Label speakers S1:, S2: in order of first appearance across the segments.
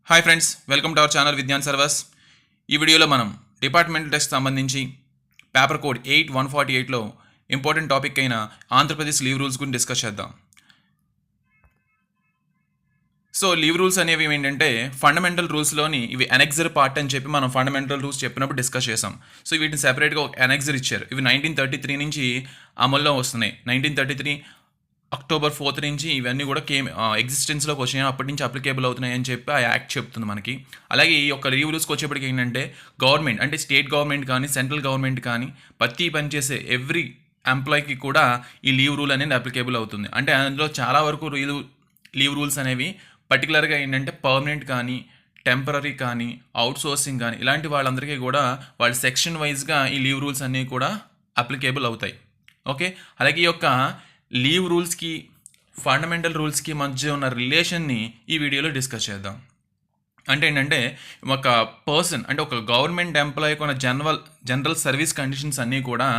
S1: Hi friends, welcome to our channel Vignan Sarvas. ఈ వీడియోలో మనం డిపార్ట్మెంటల్ టెస్ట్ సంబంధించి పేపర్ కోడ్ 8148లో ఇంపార్టెంట్ టాపిక్ అయిన ఆంధ్రప్రదేశ్ లీవ్ రూల్స్ గురించి డిస్కస్ చేద్దాం. సో లీవ్ రూల్స్ అనేవి ఏంటంటే ఫండమెంటల్ రూల్స్లోని ఇవి అనెక్సర్ పార్ట్ అని చెప్పి మనం ఫండమెంటల్ రూల్స్ చెప్పినప్పుడు డిస్కస్ చేసాం. సో వీటిని సెపరేట్గా ఒక అనెక్సర్ ఇచ్చారు. ఇవి 1933 నుంచి అమల్లో వస్తున్నాయి. 1933 అక్టోబర్ 4 నుంచి ఇవన్నీ కూడా ఎగ్జిస్టెన్స్లోకి వచ్చినాయి, అప్పటి నుంచి అప్లికేబుల్ అవుతున్నాయి అని చెప్పి ఆ యాక్ట్ చెప్తుంది మనకి. అలాగే ఈ యొక్క లీవ్ రూల్స్కి వచ్చేప్పటికి ఏంటంటే గవర్నమెంట్ అంటే స్టేట్ గవర్నమెంట్ కానీ సెంట్రల్ గవర్నమెంట్ కానీ ప్రతి పని చేసే ఎవ్రీ ఎంప్లాయీకి కూడా ఈ లీవ్ రూల్ అనేది అప్లికేబుల్ అవుతుంది. అంటే అందులో చాలా వరకు లీవ్ రూల్స్ అనేవి పర్టికులర్గా ఏంటంటే పర్మనెంట్ కానీ టెంపరీ కానీ అవుట్ సోర్సింగ్ కానీ ఇలాంటి వాళ్ళందరికీ కూడా వాళ్ళ సెక్షన్ వైజ్గా ఈ లీవ్ రూల్స్ అన్నీ కూడా అప్లికేబుల్ అవుతాయి. ఓకే, అలాగే ఈ యొక్క లీవ్ రూల్స్కి ఫండమెంటల్ రూల్స్కి మధ్య ఉన్న రిలేషన్ని ఈ వీడియోలో డిస్కస్ చేద్దాం. అంటే ఏంటంటే ఒక పర్సన్ అంటే ఒక గవర్నమెంట్ ఎంప్లాయీకి ఉన్న జనరల్ సర్వీస్ కండిషన్స్ అన్నీ కూడా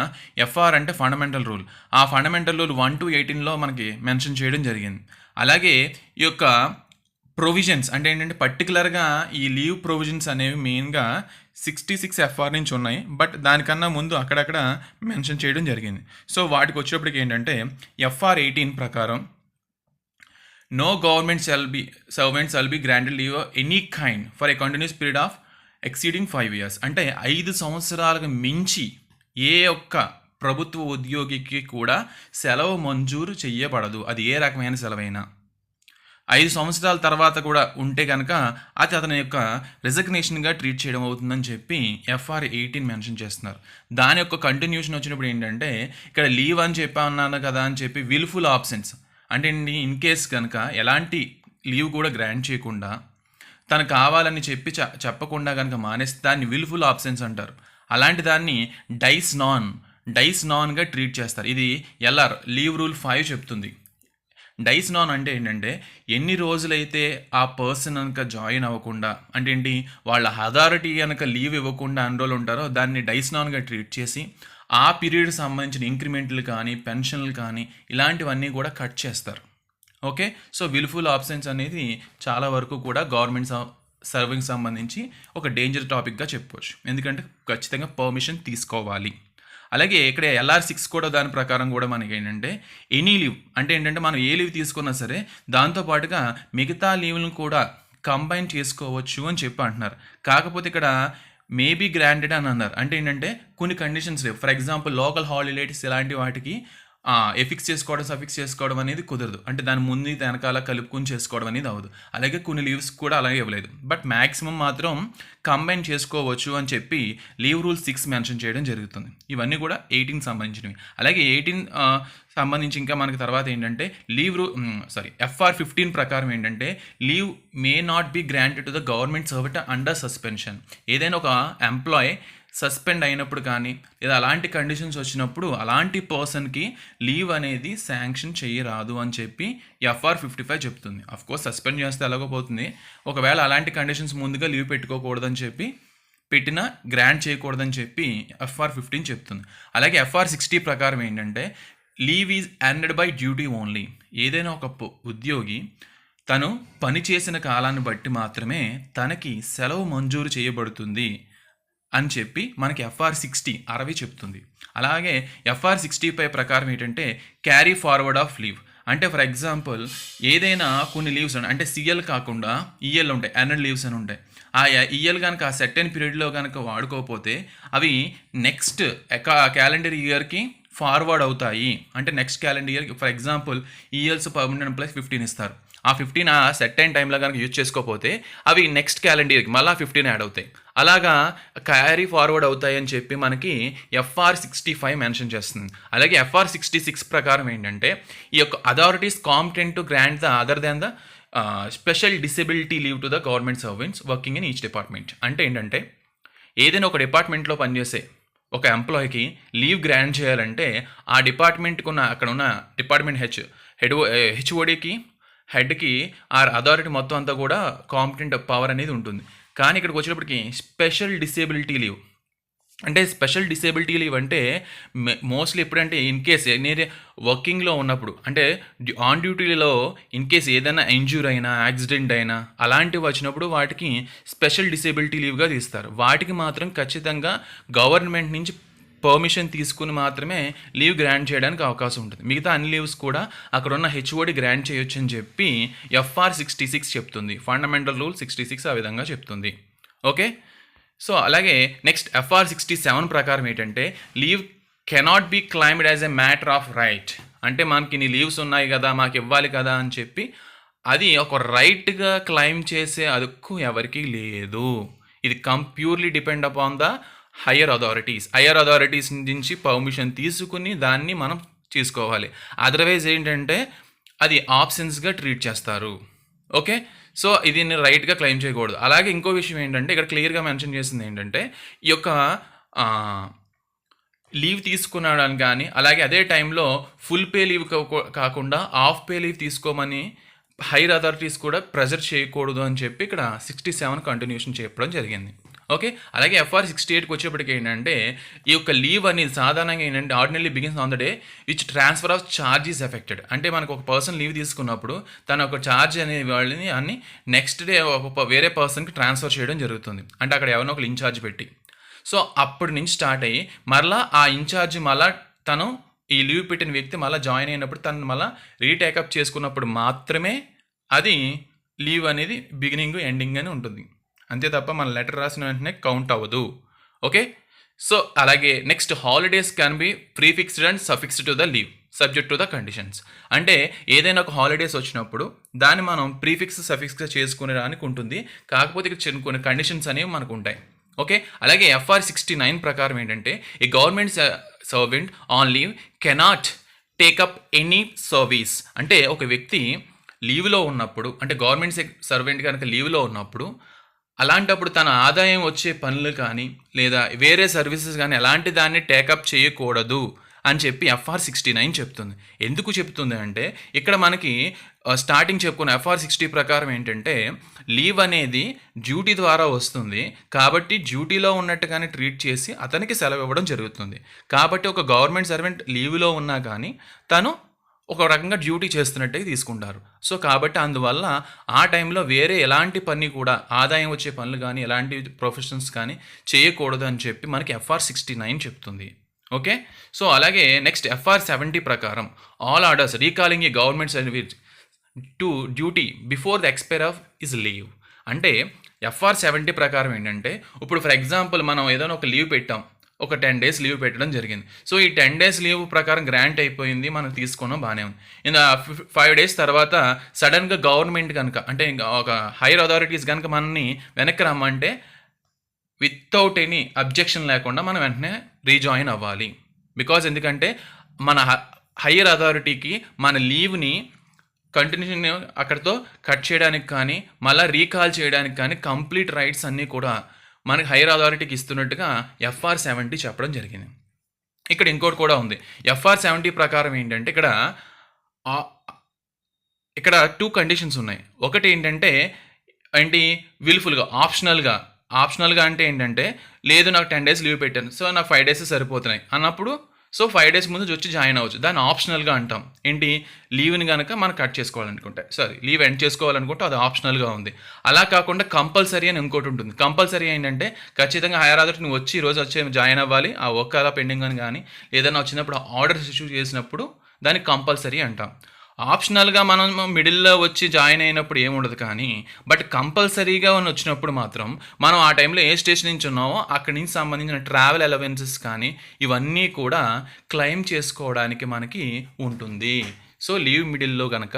S1: ఎఫ్ఆర్ అంటే ఫండమెంటల్ రూల్. ఆ ఫండమెంటల్ రూల్ 1 to 18లో మనకి మెన్షన్ చేయడం జరిగింది. అలాగే ఈ యొక్క ప్రొవిజన్స్ అంటే ఏంటంటే పర్టికులర్గా ఈ లీవ్ ప్రొవిజన్స్ అనేవి మెయిన్గా 66 ఎఫ్ఆర్ నుంచి ఉన్నాయి, బట్ దానికన్నా ముందు అక్కడక్కడ మెన్షన్ చేయడం జరిగింది. సో వాటికి వచ్చేప్పటికి ఏంటంటే ఎఫ్ఆర్ 18 ప్రకారం no government servant shall be granted leave any kind for a continuous period of exceeding 5 years. అంటే 5 సంవత్సరాలకు మించి ఏ ఒక్క ప్రభుత్వ ఉద్యోగికి కూడా సెలవు మంజూరు చెయ్యబడదు. అది ఏ రకమైన సెలవైనా 5 సంవత్సరాల తర్వాత కూడా ఉంటే కనుక అది అతని యొక్క రిజగ్నేషన్గా ట్రీట్ చేయడం అవుతుందని చెప్పి ఎఫ్ఆర్ 18 మెన్షన్ చేస్తున్నారు. దాని యొక్క కంటిన్యూషన్ వచ్చినప్పుడు ఏంటంటే ఇక్కడ లీవ్ అని చెప్పి అన్నాను కదా అని చెప్పి విల్ఫుల్ ఆబ్సెన్స్ అంటే ఇన్ కేస్ కనుక ఎలాంటి లీవ్ కూడా గ్రాంట్ చేయకుండా తను కావాలని చెప్పి చెప్పకుండా కనుక మానేస్తే దాన్ని విల్ఫుల్ ఆబ్సెన్స్ అంటారు. అలాంటి దాన్ని డైస్ నాన్గా ట్రీట్ చేస్తారు. ఇది ఎల్ఆర్ లీవ్ రూల్ 5 చెప్తుంది. డైస్ నాన్ అంటే ఏంటంటే ఎన్ని రోజులైతే ఆ పర్సన్ కనుక జాయిన్ అవ్వకుండా అంటే ఏంటి వాళ్ళ అథారిటీ కనుక లీవ్ ఇవ్వకుండా అన్ని రోజులు ఉంటారో దాన్ని డైస్ నాన్గా ట్రీట్ చేసి ఆ పీరియడ్ సంబంధించిన ఇంక్రిమెంట్లు కానీ పెన్షన్లు కానీ ఇలాంటివన్నీ కూడా కట్ చేస్తారు. ఓకే, సో విల్ఫుల్ ఆబ్సెన్స్ అనేది చాలా వరకు కూడా గవర్నమెంట్ సర్వింగ్ సంబంధించి ఒక డేంజర్ టాపిక్గా చెప్పుకోవచ్చు, ఎందుకంటే ఖచ్చితంగా పర్మిషన్ తీసుకోవాలి. అలాగే ఇక్కడ LR6 కూడా దాని ప్రకారం కూడా మనకి ఏంటంటే ఎనీ లీవ్ అంటే ఏంటంటే మనం ఏ లీవ్ తీసుకున్నా సరే దాంతోపాటుగా మిగతా లీవ్లను కూడా కంబైన్ చేసుకోవచ్చు అని చెప్పి అంటున్నారు. కాకపోతే ఇక్కడ మేబీ గ్రాంటెడ్ అని అన్నారు. అంటే ఏంటంటే కొన్ని కండిషన్స్ లేవు. ఫర్ ఎగ్జాంపుల్ లోకల్ హాలిడేస్ ఇలాంటి వాటికి ఎఫిక్స్ చేసుకోవడం సఫిక్స్ చేసుకోవడం అనేది కుదరదు. అంటే దాని ముందు వెనకాల కలుపుకొని చేసుకోవడం అనేది అవ్వదు. అలాగే కొన్ని లీవ్స్ కూడా అలాగే ఇవ్వలేదు, బట్ మ్యాక్సిమం మాత్రం కంబైన్ చేసుకోవచ్చు అని చెప్పి లీవ్ రూల్ 6 మెన్షన్ చేయడం జరుగుతుంది. ఇవన్నీ కూడా 18 సంబంధించినవి. అలాగే 18 సంబంధించి ఇంకా మనకి తర్వాత ఏంటంటే ఎఫ్ఆర్ 15 ప్రకారం ఏంటంటే leave may not be granted to the government servant under suspension. ఏదైనా ఒక ఎంప్లాయ్ సస్పెండ్ అయినప్పుడు కానీ లేదా అలాంటి కండిషన్స్ వచ్చినప్పుడు అలాంటి పర్సన్కి లీవ్ అనేది శాంక్షన్ చేయరాదు అని చెప్పి ఎఫ్ఆర్ 55 చెప్తుంది. అఫ్కోర్స్ సస్పెండ్ చేస్తే ఎలాగోపోతుంది, ఒకవేళ అలాంటి కండిషన్స్ ముందుగా లీవ్ పెట్టుకోకూడదని చెప్పి పెట్టినా గ్రాంట్ చేయకూడదని చెప్పి ఎఫ్ఆర్ 15 చెప్తుంది. అలాగే ఎఫ్ఆర్ 60 ప్రకారం ఏంటంటే leave is ended by duty only. ఏదైనా ఒక ఉద్యోగి తను పని చేసిన కాలాన్ని బట్టి మాత్రమే తనకి సెలవు మంజూరు చేయబడుతుంది అని చెప్పి మనకి ఎఫ్ఆర్ 60 చెప్తుంది. అలాగే ఎఫ్ఆర్ 65 ప్రకారం ఏంటంటే క్యారీ ఫార్వర్డ్ ఆఫ్ లీవ్. అంటే ఫర్ ఎగ్జాంపుల్ ఏదైనా కొన్ని లీవ్స్ అంటే సిఎల్ కాకుండా ఈఎల్ ఉంటాయి, యాన్యువల్ లీవ్స్ అని ఉంటాయి. ఆ ఈఎల్ కనుక ఆ సెర్టైన్ పీరియడ్లో కనుక వాడుకోకపోతే అవి నెక్స్ట్ క్యాలెండర్ ఇయర్కి ఫార్వర్డ్ అవుతాయి. అంటే నెక్స్ట్ క్యాలెండర్ ఇయర్కి for example ELs permanent plus 15 ఇస్తారు. ఆ 15 ఆ సెర్టైన్ టైంలో కనుక యూజ్ చేసుకోకపోతే అవి నెక్స్ట్ క్యాలెండర్ ఇయర్కి మళ్ళీ 15 యాడ్ అవుతాయి. అలాగా క్యారీ ఫార్వర్డ్ అవుతాయి అని చెప్పి మనకి ఎఫ్ఆర్ 65 మెన్షన్ చేస్తుంది. అలాగే ఎఫ్ఆర్ 66 ప్రకారం ఏంటంటే ఈ యొక్క authorities competent to grant the other than the special disability leave to the government servants working in each department. అంటే ఏంటంటే ఏదైనా ఒక డిపార్ట్మెంట్లో పనిచేసే ఒక ఎంప్లాయీకి లీవ్ గ్రాంట్ చేయాలంటే ఆ డిపార్ట్మెంట్కి ఉన్న అక్కడ ఉన్న డిపార్ట్మెంట్ హెచ్ఓడికి హెడ్కి ఆ అథారిటీ మొత్తం అంతా కూడా కాంపిటెంట్ పవర్ అనేది ఉంటుంది. కానీ ఇక్కడికి వచ్చేటప్పటికి స్పెషల్ డిసేబిలిటీ లీవ్ అంటే స్పెషల్ డిసేబిలిటీ లీవ్ అంటే మోస్ట్లీ ఎప్పుడంటే ఇన్ కేస్ నేను వర్కింగ్లో ఉన్నప్పుడు అంటే ఆన్ డ్యూటీలో ఇన్ కేస్ ఏదైనా ఇంజ్యూర్ అయినా యాక్సిడెంట్ అయినా అలాంటివి వచ్చినప్పుడు వాటికి స్పెషల్ డిసేబిలిటీ లీవ్గా తీస్తారు. వాటికి మాత్రం ఖచ్చితంగా గవర్నమెంట్ నుంచి పర్మిషన్ తీసుకుని మాత్రమే లీవ్ గ్రాంట్ చేయడానికి అవకాశం ఉంటుంది. మిగతా అన్ని లీవ్స్ కూడా అక్కడ ఉన్న హెచ్ఓడి గ్రాంట్ చేయొచ్చు అని చెప్పి FR 66 చెప్తుంది. ఫండమెంటల్ రూల్ 66 ఆ విధంగా చెప్తుంది. ఓకే, సో అలాగే నెక్స్ట్ FR 67 ప్రకారం ఏంటంటే leave cannot be claimed as a matter of right. అంటే మనకి ఇన్ని లీవ్స్ ఉన్నాయి కదా, మాకు ఇవ్వాలి కదా అని చెప్పి అది ఒక రైట్గా క్లైమ్ చేసే హక్కు ఎవరికీ లేదు. ఇది purely depend upon the higher authorities నుంచి పర్మిషన్ తీసుకుని దాన్ని మనం తీసుకోవాలి. అదర్వైజ్ ఏంటంటే అది ఆప్షన్స్గా ట్రీట్ చేస్తారు. ఓకే, సో ఇది రైట్గా క్లెయిమ్ చేయకూడదు. అలాగే ఇంకో విషయం ఏంటంటే ఇక్కడ క్లియర్గా మెన్షన్ చేసింది ఏంటంటే ఈ యొక్క లీవ్ తీసుకునడానికి కానీ అలాగే అదే టైంలో ఫుల్ పే లీవ్ కాకుండా హాఫ్ పే లీవ్ తీసుకోమని హైయర్ అథారిటీస్ కూడా ప్రెజర్ చేయకూడదు అని చెప్పి ఇక్కడ 67 కంటిన్యూషన్ చెప్పడం జరిగింది. ఓకే, అలాగే FR 68కి వచ్చేప్పటికి ఏంటంటే ఈ యొక్క లీవ్ అనేది సాధారణంగా ఏంటంటే ordinary begins on the day which transfer of charge is affected. అంటే మనకు ఒక పర్సన్ లీవ్ తీసుకున్నప్పుడు తన ఒక ఛార్జ్ అనే వాళ్ళని అన్ని నెక్స్ట్ డే ఒక వేరే పర్సన్కి ట్రాన్స్ఫర్ చేయడం జరుగుతుంది. అంటే అక్కడ ఎవరినో ఒకరు ఇన్ఛార్జ్ పెట్టి, సో అప్పటి నుంచి స్టార్ట్ అయ్యి మరలా ఆ ఇన్ఛార్జ్ మళ్ళీ తను ఈ లీవ్ పెట్టిన వ్యక్తి మళ్ళీ జాయిన్ అయినప్పుడు తను మళ్ళీ రీటేకప్ చేసుకున్నప్పుడు మాత్రమే అది లీవ్ అనేది బిగినింగ్ ఎండింగ్ అని ఉంటుంది. అంతే తప్ప మన లెటర్ రాసిన వెంటనే కౌంట్ అవ్వదు. ఓకే, సో అలాగే next holidays can be prefixed and suffixed to the leave subject to the conditions. అంటే ఏదైనా ఒక హాలిడేస్ వచ్చినప్పుడు దాన్ని మనం ప్రీఫిక్స్ సఫిక్స్గా చేసుకునేదానికి ఉంటుంది. కాకపోతే ఇక్కడ కొన్ని కండిషన్స్ అనేవి మనకు ఉంటాయి. ఓకే, అలాగే FR 69 ప్రకారం ఏంటంటే ఈ government servant on leave cannot take up any service. అంటే ఒక వ్యక్తి లీవ్లో ఉన్నప్పుడు అంటే గవర్నమెంట్ సర్వెంట్ కనుక లీవ్లో ఉన్నప్పుడు అలాంటప్పుడు తన ఆదాయం వచ్చే పనులు కానీ లేదా వేరే సర్వీసెస్ కానీ ఎలాంటి దాన్ని టేకప్ చేయకూడదు అని చెప్పి FR 69 చెప్తుంది. ఎందుకు చెప్తుంది అంటే ఇక్కడ మనకి స్టార్టింగ్ చెప్పుకున్న FR 60 ప్రకారం ఏంటంటే లీవ్ అనేది డ్యూటీ ద్వారా వస్తుంది కాబట్టి డ్యూటీలో ఉన్నట్టుగానే ట్రీట్ చేసి అతనికి సెలవు ఇవ్వడం జరుగుతుంది. కాబట్టి ఒక గవర్నమెంట్ సర్వెంట్ లీవ్లో ఉన్నా కానీ తను ఒక రకంగా డ్యూటీ చేస్తున్నట్టే తీసుకుంటారు. సో కాబట్టి అందువల్ల ఆ టైంలో వేరే ఎలాంటి పని కూడా ఆదాయం వచ్చే పనులు కానీ ఎలాంటి ప్రొఫెషన్స్ కానీ చేయకూడదు అని చెప్పి మనకి FR 69 చెప్తుంది. ఓకే, సో అలాగే నెక్స్ట్ FR 70 ప్రకారం all orders recalling A government service to duty before the expire of is leave. అంటే FR 70 ప్రకారం ఏంటంటే ఇప్పుడు ఫర్ ఎగ్జాంపుల్ మనం ఏదైనా ఒక లీవ్ పెట్టాం, ఒక 10 days లీవ్ పెట్టడం జరిగింది. సో ఈ 10 days లీవ్ ప్రకారం గ్రాంట్ అయిపోయింది, మనం తీసుకున్నాం, బాగానే ఉంది. ఇంకా 5 days తర్వాత సడన్గా గవర్నమెంట్ కనుక అంటే ఒక హైయర్ అథారిటీస్ కనుక మనల్ని వెనక్కి రమ్మంటే వితౌట్ ఎనీ అబ్జెక్షన్ లేకుండా మనం వెంటనే రీజాయిన్ అవ్వాలి. బికాజ్ ఎందుకంటే మన హైయర్ అథారిటీకి మన లీవ్ని కంటిన్యూ అక్కడితో కట్ చేయడానికి కానీ మళ్ళీ రీకాల్ చేయడానికి కానీ కంప్లీట్ రైట్స్ అన్నీ కూడా మనకి హైయర్ అథారిటీకి ఇస్తున్నట్టుగా FR 70 చెప్పడం జరిగింది. ఇక్కడ ఇంకోటి కూడా ఉంది. FR 70 ప్రకారం ఏంటంటే ఇక్కడ 2 కండిషన్స్ ఉన్నాయి. ఒకటి ఏంటంటే విల్ఫుల్గా ఆప్షనల్గా అంటే ఏంటంటే లేదు నాకు 10 days లీవ్ పెట్టాను, సో నాకు 5 days సరిపోతున్నాయి అన్నప్పుడు సో 5 days ముందు వచ్చి జాయిన్ అవ్వచ్చు. దాన్ని ఆప్షనల్గా అంటాం. లీవ్ని కనుక మనం కట్ చేసుకోవాలనుకుంటే లీవ్ ఎండ్ చేసుకోవాలనుకుంటే అది ఆప్షనల్గా ఉంది. అలా కాకుండా కంపల్సరీ అని ఇంకోటి ఉంటుంది. కంపల్సరీ ఏంటంటే ఖచ్చితంగా హైయర్ అథారిటీ నువ్వు వచ్చి ఈరోజు వచ్చి జాయిన్ అవ్వాలి, ఆ ఒక్క అలా పెండింగ్ అని కానీ ఏదైనా వచ్చినప్పుడు ఆర్డర్స్ ఇష్యూ చేసినప్పుడు దాన్ని కంపల్సరీ అంటాం. ఆప్షనల్గా మనం మిడిల్లో వచ్చి జాయిన్ అయినప్పుడు ఏముండదు, కానీ బట్ కంపల్సరీగా వచ్చినప్పుడు మాత్రం మనం ఆ టైంలో ఏ స్టేషన్ నుంచి ఉన్నామో అక్కడి నుంచి సంబంధించిన ట్రావెల్ అలవెన్సెస్ కానీ ఇవన్నీ కూడా క్లెయిమ్ చేసుకోవడానికి మనకి ఉంటుంది. సో లీవ్ మిడిల్లో కనుక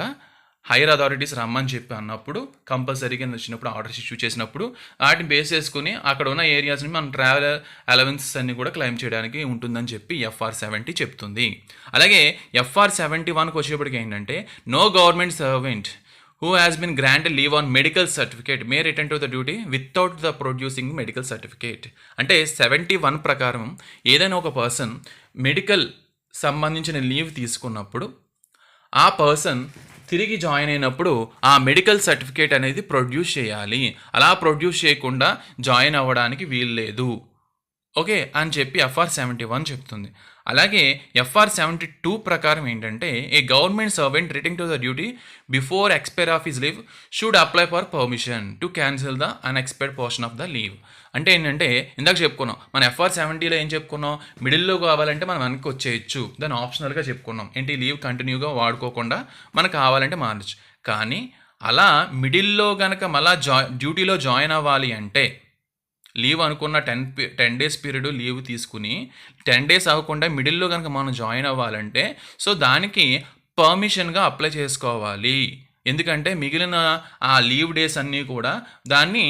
S1: హైయర్ అథారిటీస్ రమ్మని చెప్పి అన్నప్పుడు కంపల్సరీగా వచ్చినప్పుడు ఆర్డర్స్ ఇష్యూ చేసినప్పుడు వాటిని బేస్ చేసుకుని అక్కడ ఉన్న ఏరియాస్ని మనం ట్రావెల్ అలవెన్సెస్ అన్ని కూడా క్లెయిమ్ చేయడానికి ఉంటుందని చెప్పి FR 70 చెప్తుంది. అలాగే FR 71కి వచ్చేప్పటికి ఏంటంటే no government servant who has been granted leave on medical certificate may return to the duty without the producing medical certificate. అంటే 71 ప్రకారం ఏదైనా ఒక పర్సన్ మెడికల్ సంబంధించిన లీవ్ తీసుకున్నప్పుడు ఆ పర్సన్ తిరిగి జాయిన్ అయినప్పుడు ఆ మెడికల్ సర్టిఫికేట్ అనేది ప్రొడ్యూస్ చేయాలి. అలా ప్రొడ్యూస్ చేయకుండా జాయిన్ అవ్వడానికి వీలు లేదు. ఓకే అని చెప్పి FR71 చెప్తుంది. అలాగే FR72 ప్రకారం ఏంటంటే a government servant returning to the duty before expire of his leave should apply for permission to cancel the unexpired portion of the leave. అంటే ఏంటంటే ఇందాక చెప్పుకున్నాం మన FR70లో ఏం చెప్పుకున్నాం, మిడిల్లో కావాలంటే మనం వెనక్కి వచ్చేయచ్చు, దాన్ని ఆప్షనల్గా చెప్పుకున్నాం. ఏంటి, లీవ్ కంటిన్యూగా వాడుకోకుండా మనకు కావాలంటే మారచ్చు. కానీ అలా మిడిల్లో కనుక మళ్ళీ డ్యూటీలో జాయిన్ అవ్వాలి అంటే లీవ్ అనుకున్న 10 డేస్ పీరియడ్ లీవ్ తీసుకుని 10 డేస్ అవ్వకుండా మిడిల్లో కనుక మనం జాయిన్ అవ్వాలంటే సో దానికి పర్మిషన్గా అప్లై చేసుకోవాలి. ఎందుకంటే మిగిలిన ఆ లీవ్ డేస్ అన్నీ కూడా దాన్ని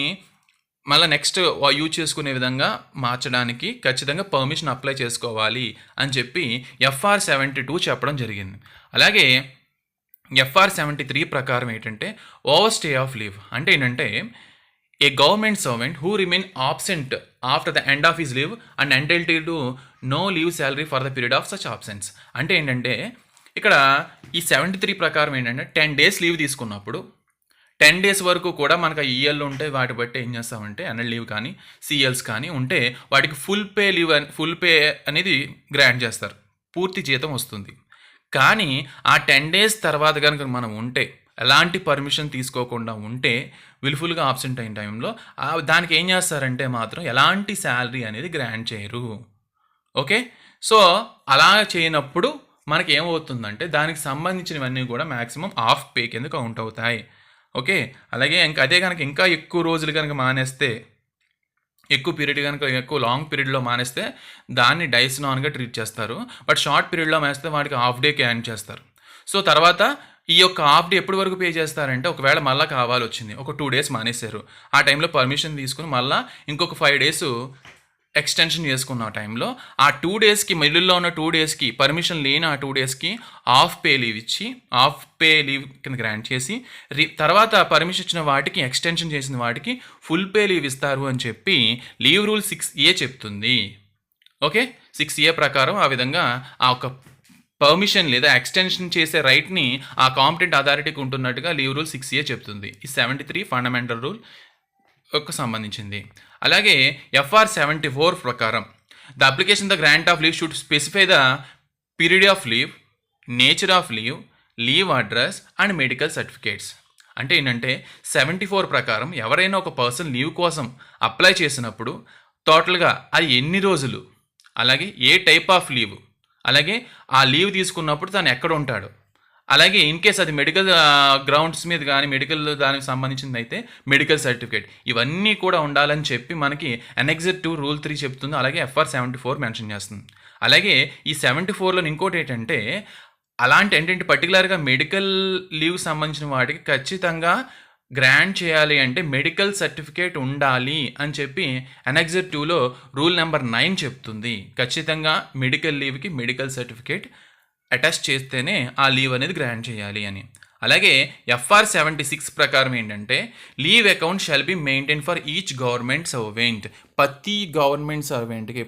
S1: మళ్ళీ నెక్స్ట్ యూజ్ చేసుకునే విధంగా మార్చడానికి ఖచ్చితంగా పర్మిషన్ అప్లై చేసుకోవాలి అని చెప్పి FR72 చెప్పడం జరిగింది. అలాగే FR73 ప్రకారం ఏంటంటే ఓవర్ స్టే ఆఫ్ లీవ్ అంటే ఏంటంటే a government servant who remain absent after the end of his leave and entitled to no leave salary for the period of such absence. అంటే ఏంటంటే ఇక్కడ ఈ 73 ప్రకారం ఏంటంటే 10 డేస్ లీవ్ తీసుకున్నప్పుడు 10 డేస్ వరకు కూడా మనకు ఈఎల్ ఉంటే వాటి బట్టి ఏం చేస్తామంటే ఎన్ఎల్ లీవ్ కానీ సిఎల్స్ కానీ ఉంటే వాటికి ఫుల్ పే అనేది గ్రాంట్ చేస్తారు, పూర్తి జీతం వస్తుంది. కానీ ఆ 10 డేస్ తర్వాత కనుక మనం ఉంటే ఎలాంటి పర్మిషన్ తీసుకోకుండా ఉంటే విల్ఫుల్గా ఆబ్సెంట్ అయిన టైంలో దానికి ఏం చేస్తారంటే మాత్రం ఎలాంటి శాలరీ అనేది గ్రాంట్ చేయరు. ఓకే, సో అలా చేయనప్పుడు మనకి ఏమవుతుందంటే దానికి సంబంధించినవన్నీ కూడా మ్యాక్సిమం ఆఫ్ పే కింద కౌంట్ అవుతాయి. ఓకే, అలాగే అదే కనుక ఇంకా ఎక్కువ రోజులు కనుక మానేస్తే, ఎక్కువ పీరియడ్ కనుక ఎక్కువ లాంగ్ పీరియడ్లో మానేస్తే దాన్ని డైస్ నాన్గా ట్రీట్ చేస్తారు. బట్ షార్ట్ పీరియడ్లో మానేస్తే వాడికి హాఫ్ డే క్యాన్ చేస్తారు. సో తర్వాత ఈ యొక్క హాఫ్ డే ఎప్పటి వరకు పే చేస్తారంటే ఒకవేళ మళ్ళీ కావాలి వచ్చింది, ఒక 2 డేస్ మానేశారు, ఆ టైంలో పర్మిషన్ తీసుకుని మళ్ళీ ఇంకొక 5 డేస్ ఎక్స్టెన్షన్ చేసుకున్న టైంలో ఆ 2 డేస్కి మిడిల్లో ఉన్న 2 డేస్కి పర్మిషన్ లేని ఆ 2 డేస్కి హాఫ్ పే లీవ్ ఇచ్చి హాఫ్ పే లీవ్ కింద గ్రాంట్ చేసి తర్వాత పర్మిషన్ ఇచ్చిన వాటికి ఎక్స్టెన్షన్ చేసిన వాటికి ఫుల్ పే లీవ్ ఇస్తారు అని చెప్పి లీవ్ రూల్ 6A చెప్తుంది. ఓకే, 6A ప్రకారం ఆ విధంగా ఆ ఒక పర్మిషన్ లేదా ఎక్స్టెన్షన్ చేసే రైట్ని ఆ కాంపిటెంట్ అథారిటీకి ఉంటున్నట్టుగా లీవ్ రూల్ 6A చెప్తుంది. ఈ 73 ఫండమెంటల్ రూల్ యొక్క సంబంధించింది. అలాగే FR74 ప్రకారం the application the grant of leave should specify the period of leave, nature of leave, leave address and medical certificates. అంటే ఏంటంటే 74 ప్రకారం ఎవరైనా ఒక పర్సన్ లీవ్ కోసం అప్లై చేసినప్పుడు టోటల్గా అది ఎన్ని రోజులు, అలాగే ఏ టైప్ ఆఫ్ లీవ్, అలాగే ఆ లీవ్ తీసుకున్నప్పుడు తను ఎక్కడ ఉంటాడు, అలాగే ఇన్ కేస్ అది మెడికల్ గ్రౌండ్స్ మీద కానీ మెడికల్ దానికి సంబంధించింది అయితే మెడికల్ సర్టిఫికేట్, ఇవన్నీ కూడా ఉండాలని చెప్పి మనకి అనెక్సర్ 2 రూల్ 3 చెప్తుంది. అలాగే FR74 మెన్షన్ చేస్తుంది. అలాగే ఈ 74లో ఇంకోటి ఏంటంటే ఏంటంటే పర్టికులర్గా మెడికల్ లీవ్ సంబంధించిన వాటికి ఖచ్చితంగా గ్రాంట్ చేయాలి అంటే మెడికల్ సర్టిఫికేట్ ఉండాలి అని చెప్పి అనెక్సర్ 2లో రూల్ నెంబర్ 9 చెప్తుంది. ఖచ్చితంగా మెడికల్ లీవ్కి మెడికల్ సర్టిఫికేట్ అటాచ్ చేస్తేనే ఆ లీవ్ అనేది గ్రాంట్ చేయాలి అని. అలాగే FR76 ప్రకారం ఏంటంటే leave account shall be maintain for each government servant. ప్రతి గవర్నమెంట్ సర్వెంట్కి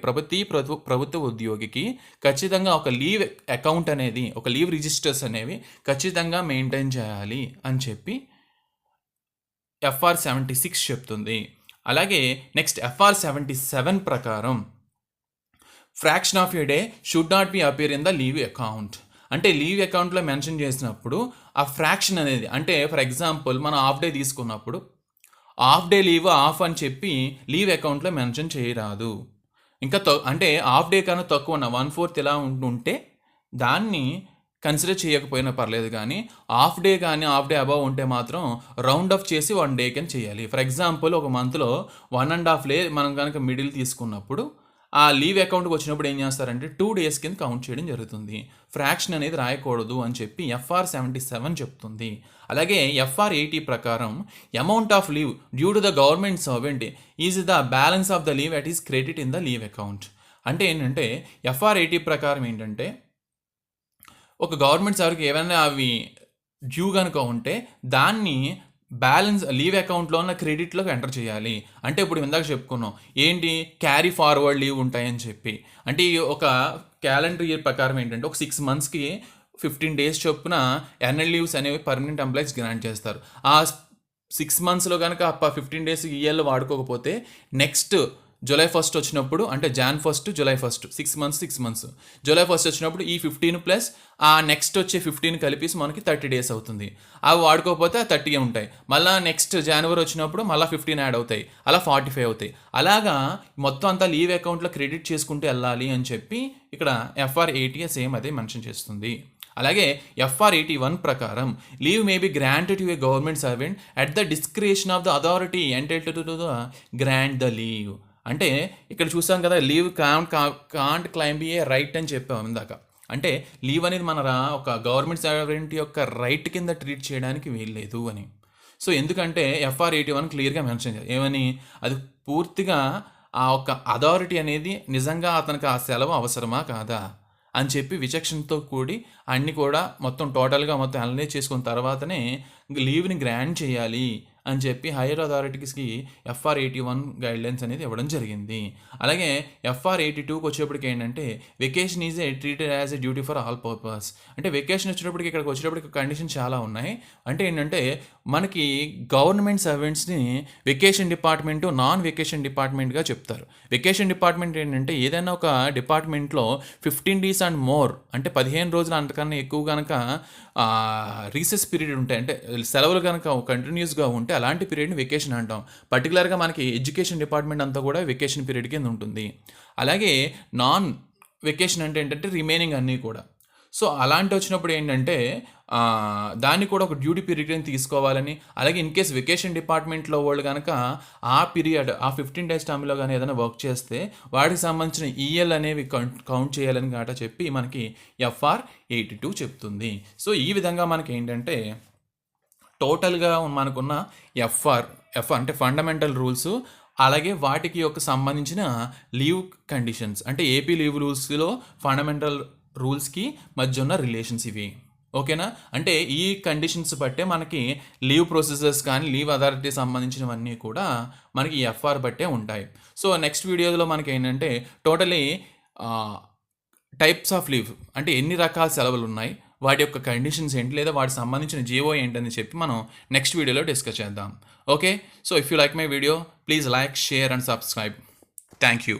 S1: ప్రభుత్వ ఉద్యోగికి ఖచ్చితంగా ఒక లీవ్ అకౌంట్ అనేది, ఒక లీవ్ రిజిస్టర్స్ అనేవి ఖచ్చితంగా మెయింటైన్ చేయాలి అని చెప్పి FR76 చెప్తుంది. అలాగే నెక్స్ట్ FR77 ప్రకారం fraction of A day should not be appear in the leave account. అంటే లీవ్ అకౌంట్లో మెన్షన్ చేసినప్పుడు ఆ ఫ్రాక్షన్ అనేది, అంటే ఫర్ ఎగ్జాంపుల్ మనం హాఫ్ డే తీసుకున్నప్పుడు హాఫ్ డే లీవ్ ఆఫ్ అని చెప్పి లీవ్ అకౌంట్లో మెన్షన్ చేయరాదు. ఇంకా అంటే హాఫ్ డే కన్నా తక్కువ ఉన్న 1/4 ఇలా ఉంటే దాన్ని కన్సిడర్ చేయకపోయినా పర్లేదు. కానీ హాఫ్ డే కానీ హాఫ్ డే అబవ్ ఉంటే మాత్రం రౌండ్ ఆఫ్ చేసి 1 డే కింద చేయాలి. ఫర్ ఎగ్జాంపుల్ ఒక మంత్లో 1.5 డే మనం కనుక మిడిల్ తీసుకున్నప్పుడు ఆ లీవ్ అకౌంట్కి వచ్చినప్పుడు ఏం చేస్తారంటే 2 డేస్ కింద కౌంట్ చేయడం జరుగుతుంది. ఫ్రాక్షన్ అనేది రాయకూడదు అని చెప్పి FR77 చెప్తుంది. అలాగే FR80 ప్రకారం amount of leave due to the government servant is the balance of the leave at is credit in the leave account. అంటే ఏంటంటే FR80 ప్రకారం ఏంటంటే ఒక గవర్నమెంట్ సర్వీకి ఏమైనా అవి డ్యూ కనుక ఉంటే దాన్ని బ్యాలెన్స్ లీవ్ అకౌంట్లో ఉన్న క్రెడిట్లోకి ఎంటర్ చేయాలి. అంటే ఇప్పుడు ఇందాక చెప్పుకున్నాం ఏంటి, క్యారీ ఫార్వర్డ్ లీవ్ ఉంటాయని చెప్పి. అంటే ఈ ఒక క్యాలెండర్ ఇయర్ ప్రకారం ఏంటంటే ఒక 6 మంత్స్కి 15 డేస్ చొప్పున ఎన్ఎల్ లీవ్స్ అనేవి పర్మనెంట్ ఎంప్లాయీస్ గ్రాంట్ చేస్తారు. ఆ 6 మంత్స్లో కనుక 15 డేస్ ఈఎల్ వాడుకోకపోతే నెక్స్ట్ జూలై 1 వచ్చినప్పుడు అంటే జాన్ 1 జూలై 1 6 మంత్స్ జూలై 1 వచ్చినప్పుడు ఈ 15 ప్లస్ ఆ నెక్స్ట్ వచ్చే 15 కలిపేసి మనకి 30 డేస్ అవుతుంది. అవి వాడుకోకపోతే ఆ 30 ఉంటాయి. మళ్ళీ నెక్స్ట్ జనవరి వచ్చినప్పుడు మళ్ళీ 15 యాడ్ అవుతాయి, అలా 45 అవుతాయి. అలాగా మొత్తం అంతా లీవ్ అకౌంట్లో క్రెడిట్ చేసుకుంటూ వెళ్ళాలి అని చెప్పి ఇక్కడ FR80 సేమ్ అదే మెన్షన్ చేస్తుంది. అలాగే FR81 ప్రకారం leave may be granted to a government servant at the discretion of the authority entitled to the grant the leave. అంటే ఇక్కడ చూసాం కదా, leave can't claim be a right అని చెప్పాము ఇందాక. అంటే లీవ్ అనేది మన ఒక గవర్నమెంట్ సర్వెంట్ యొక్క రైట్ కింద ట్రీట్ చేయడానికి వీల్లేదు అని. సో ఎందుకంటే FR81 క్లియర్గా మెన్షన్ చేయాలి ఏమని, అది పూర్తిగా ఆ ఒక అథారిటీ అనేది నిజంగా అతనికి ఆ సెలవు అవసరమా కాదా అని చెప్పి విచక్షణతో కూడి అన్నీ కూడా మొత్తం టోటల్గా మొత్తం అనలైజ్ చేసుకున్న తర్వాతనే లీవ్ని గ్రాంట్ చేయాలి అని చెప్పి హైయర్ అథారిటీస్కి FR81 గైడ్లైన్స్ అనేది ఇవ్వడం జరిగింది. అలాగే FR82కి వచ్చేప్పటికి ఏంటంటే vacation is a treated as a duty for all purpose. అంటే వెకేషన్ వచ్చేటప్పటికి ఇక్కడికి వచ్చేటప్పటికి కండిషన్ చాలా ఉన్నాయి. అంటే ఏంటంటే మనకి గవర్నమెంట్ సర్వెంట్స్ని వెకేషన్ డిపార్ట్మెంటు, నాన్ వెకేషన్ డిపార్ట్మెంట్గా చెప్తారు. వెకేషన్ డిపార్ట్మెంట్ ఏంటంటే ఏదైనా ఒక డిపార్ట్మెంట్లో 15 డేస్ అండ్ మోర్ అంటే 15 రోజులు అంతకన్నా ఎక్కువ కనుక రీసెస్ పీరియడ్ ఉంటాయి, అంటే సెలవులు కనుక కంటిన్యూస్గా ఉంటే అలాంటి పీరియడ్ని వెకేషన్ అంటాం. పర్టికులర్గా మనకి ఎడ్యుకేషన్ డిపార్ట్మెంట్ అంతా కూడా వెకేషన్ పీరియడ్ కింద ఉంటుంది. అలాగే నాన్ వెకేషన్ అంటే ఏంటంటే రిమైనింగ్ అన్నీ కూడా. సో అలాంటి వచ్చినప్పుడు ఏంటంటే దాన్ని కూడా ఒక డ్యూటీ పీరియడ్ తీసుకోవాలని, అలాగే ఇన్ కేస్ వెకేషన్ డిపార్ట్మెంట్లో వాళ్ళు కనుక ఆ పీరియడ్ ఆ 15 డేస్ టైంలో కానీ ఏదైనా వర్క్ చేస్తే వాటికి సంబంధించిన ఈఎల్ అనేవి కౌంట్ చేయాలని గట చెప్పి మనకి FR82 చెప్తుంది. సో ఈ విధంగా మనకి ఏంటంటే టోటల్గా మనకున్న ఎఫ్ అంటే ఫండమెంటల్ రూల్స్, అలాగే వాటికి యొక్క సంబంధించిన లీవ్ కండిషన్స్, అంటే ఏపీ లీవ్ రూల్స్లో ఫండమెంటల్ రూల్స్కి మధ్య ఉన్న రిలేషన్స్ ఇవి. ఓకేనా, అంటే ఈ కండిషన్స్ బట్టే మనకి లీవ్ ప్రొసీజర్స్ కానీ లీవ్ అథారిటీ సంబంధించినవన్నీ కూడా మనకి FR బట్టే ఉంటాయి. సో నెక్స్ట్ వీడియోలో మనకి ఏంటంటే టోటలీ టైప్స్ ఆఫ్ లీవ్ అంటే ఎన్ని రకాల సెలవులు ఉన్నాయి, వాటి యొక్క కండిషన్స్ ఏంటి, లేదా వాటికి సంబంధించిన జీవో ఏంటని చెప్పి మనం నెక్స్ట్ వీడియోలో డిస్కస్ చేద్దాం. Okay, so if you like my video please like, share and subscribe. Thank you.